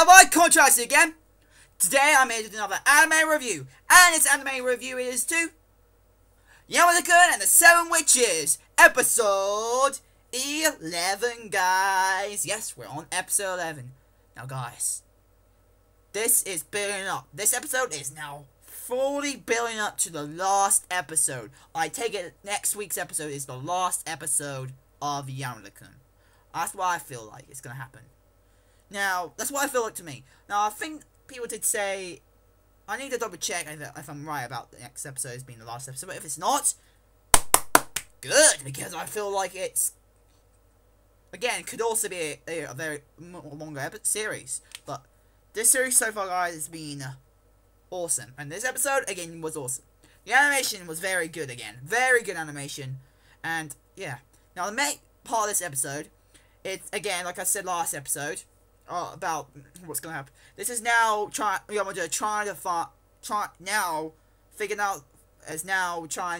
Hello, Contrast again. Today I made another anime review, and this anime review is to Yamada kun and the 7 Witches, episode 11, guys. Yes, we're on episode 11. Now, guys, this is building up. This episode is now fully building up to the last episode. I take it next week's episode is the last episode of Yamada kun. That's what I feel like it's gonna happen. Now, that's what I feel like to me. Now, I think people did say, I need to double check if I'm right about the next episode as being the last episode, but if it's not, good, because I feel like it's, again, it could also be a very longer series, but this series so far, guys, has been awesome, and this episode, again, was awesome. The animation was very good again, very good animation, and, yeah. Now, the main part of this episode, it's, again, like I said last episode, about what's gonna happen. This is now trying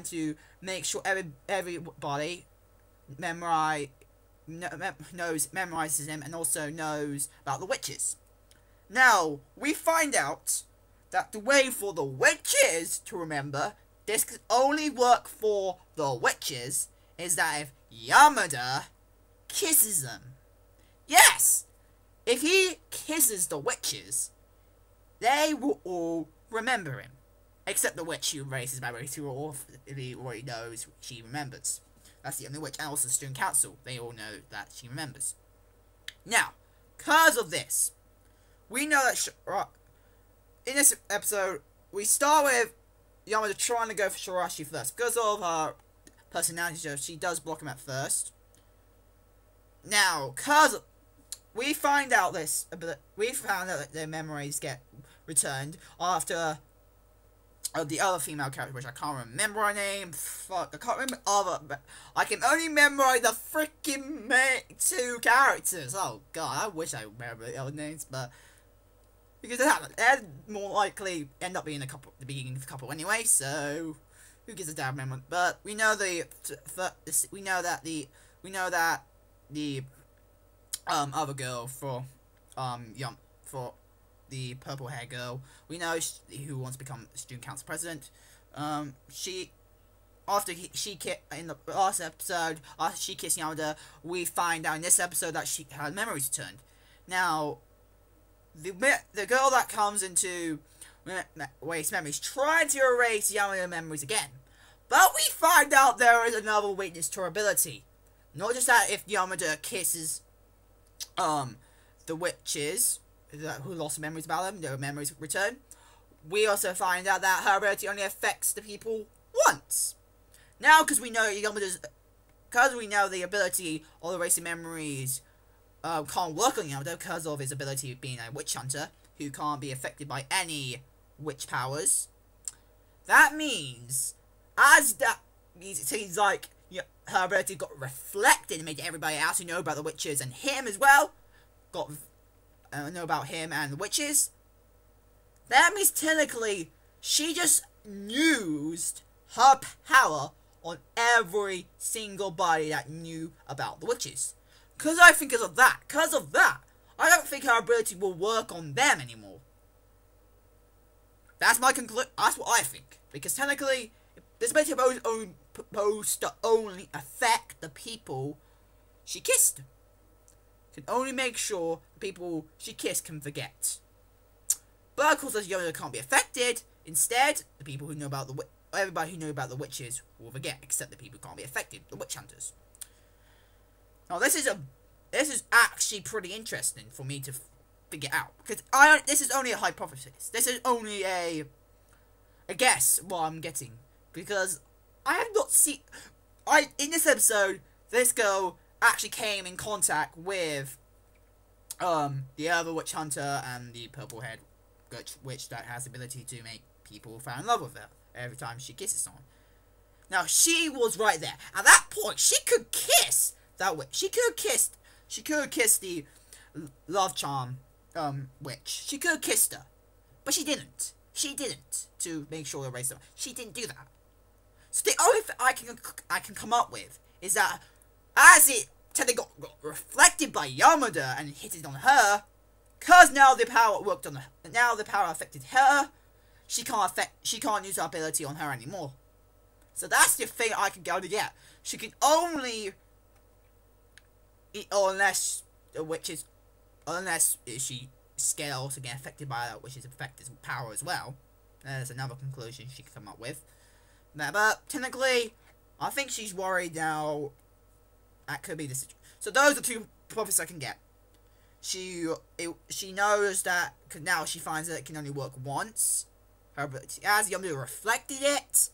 to make sure everybody memorizes him and also knows about the witches. Now we find out that the way for the witches to remember this can only work for the witches is that if Yamada kisses them. Yes! If he kisses the witches, they will all remember him. Except the witch who raises memories, who already knows she remembers. That's the only witch. And also the student council, they all know that she remembers. Now, because of this, we know that in this episode, we start with Yamada trying to go for Shirashi first. Because of her personality, she does block him at first. Now, because we found out that their memories get returned after the other female character, which I can't remember her name. Fuck, I can't remember but I can only memorize the freaking two characters. Oh god, I wish I remember the other names, but because they'd more likely end up being the beginning of the couple anyway. So who gives a damn memory? But we know that the other girl for the purple hair girl, we know who wants to become student council president. In the last episode, after she kissed Yamada, we find out in this episode that she had memories returned. Now, the girl that comes into Waste's memories trying to erase Yamada's memories again, but we find out there is another weakness to her ability. Not just that if Yamada kisses the witches who lost memories about them, their memories return. We also find out that her ability only affects the people once. Now, because we know the ability of erasing memories can't work on Yamada because of his ability of being a witch hunter who can't be affected by any witch powers. That means, it seems like her ability got reflected and made everybody else who know about the witches and him as well know about him and the witches. That means technically she just used her power on every single body that knew about the witches. Because I think because of that, I don't think her ability will work on them anymore. That's my conclusion. That's what I think. Because technically, this ability is supposed to only affect the people she kissed. Can only make sure the people she kissed can forget. But of course, as Yamada can't be affected. Instead, the people who know about everybody who knew about the witches will forget, except the people who can't be affected, the witch hunters. Now, this is actually pretty interesting for me to figure out, because this is only a hypothesis. This is only a guess what I'm getting, because I have not seen. In this episode, this girl actually came in contact with the other witch hunter and the purple-haired witch that has the ability to make people fall in love with her every time she kisses someone. Now, she was right there. At that point, she could kiss that witch. She could have kissed the love charm witch. She could have kissed her. But she didn't. She didn't, to make sure to erase them. She didn't do that. So the only thing I can come up with is that as it technically got reflected by Yamada and hit it on her, Cause now the power worked on her. Now the power affected her. She can't use her ability on her anymore. So that's the thing I can go to get. She can only, unless the witches, unless she scales to get affected by that, which is affected power as well. There's another conclusion she can come up with. But technically, I think she's worried now. That could be the situation. So those are two profits I can get. She knows that, cause now she finds that it can only work once. Her ability, as Yamada reflected it,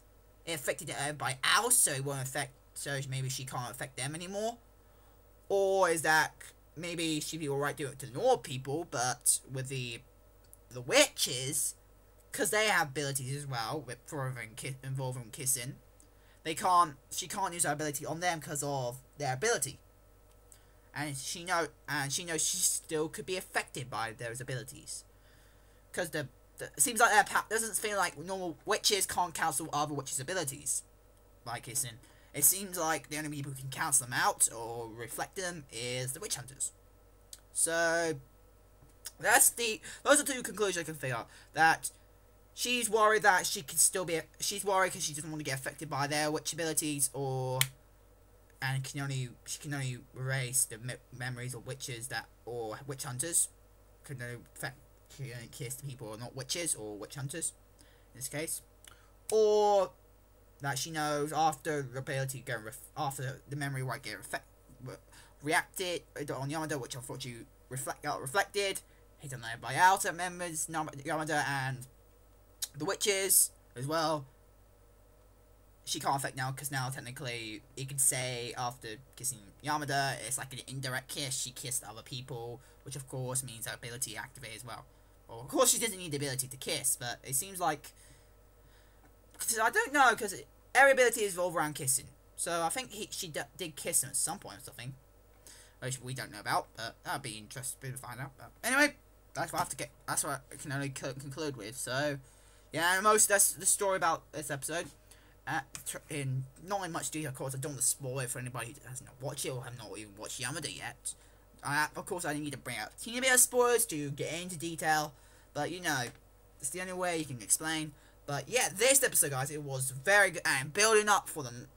it affected everybody else, so it won't affect. So maybe she can't affect them anymore. Or is that maybe she'd be alright doing it to normal people, but with the witches, because they have abilities as well, with involving kissing, she can't use her ability on them because of their ability. And she knows she still could be affected by those abilities. Because it seems like doesn't feel like normal witches can't cancel other witches' abilities. Like kissing. It seems like the only people who can cancel them out or reflect them is the witch hunters. So those are two conclusions I can figure out. That she's worried that she's worried because she doesn't want to get affected by their witch abilities, and she can only erase the memories of witches or witch hunters. Can only kiss the people who are not witches or witch hunters in this case, or that she knows after the ability after the memory won't get reacted on Yamada, which unfortunately got reflected. He doesn't know everybody else that members Yamada and the witches as well. She can't affect now, because now technically you could say after kissing Yamada, it's like an indirect kiss. She kissed other people, which of course means her ability activated as well. Well, of course she doesn't need the ability to kiss, but it seems like, cause I don't know, because every ability is revolved around kissing. So I think she did kiss him at some point or something, which we don't know about, but that'd be interesting to find out. But anyway, that's what I can only conclude with. So yeah, that's the story about this episode. Not in much detail, of course. I don't want to spoil it for anybody who has not watched it or have not even watched Yamada yet. Of course, I need to bring out a teeny bit of spoilers to get into detail, but you know, it's the only way you can explain. But yeah, this episode, guys, it was very good, and building up for the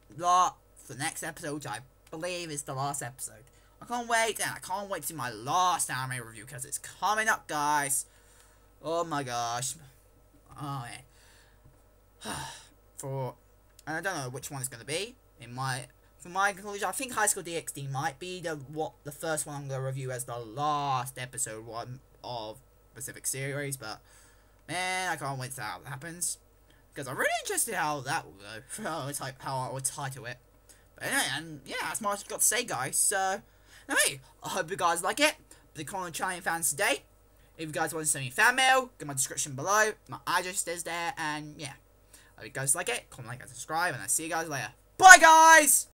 next episode, which I believe is the last episode. I can't wait, and I can't wait to see my last anime review, because it's coming up, guys. Oh my gosh. Oh yeah. And I don't know which one it's going to be. For my conclusion, I think High School DxD might be the first one I'm going to review as the last episode one of Pacific series. But man, I can't wait to see how that happens, because I'm really interested how that will go. How I would title it. But anyway, and yeah, that's much I've got to say, guys. So anyway, I hope you guys like it. The Conan Italian fans today. If you guys want to send me fan mail, get my description below. My address is there, and yeah. Hope you guys like it, comment, like, and subscribe, and I'll see you guys later. Bye, guys!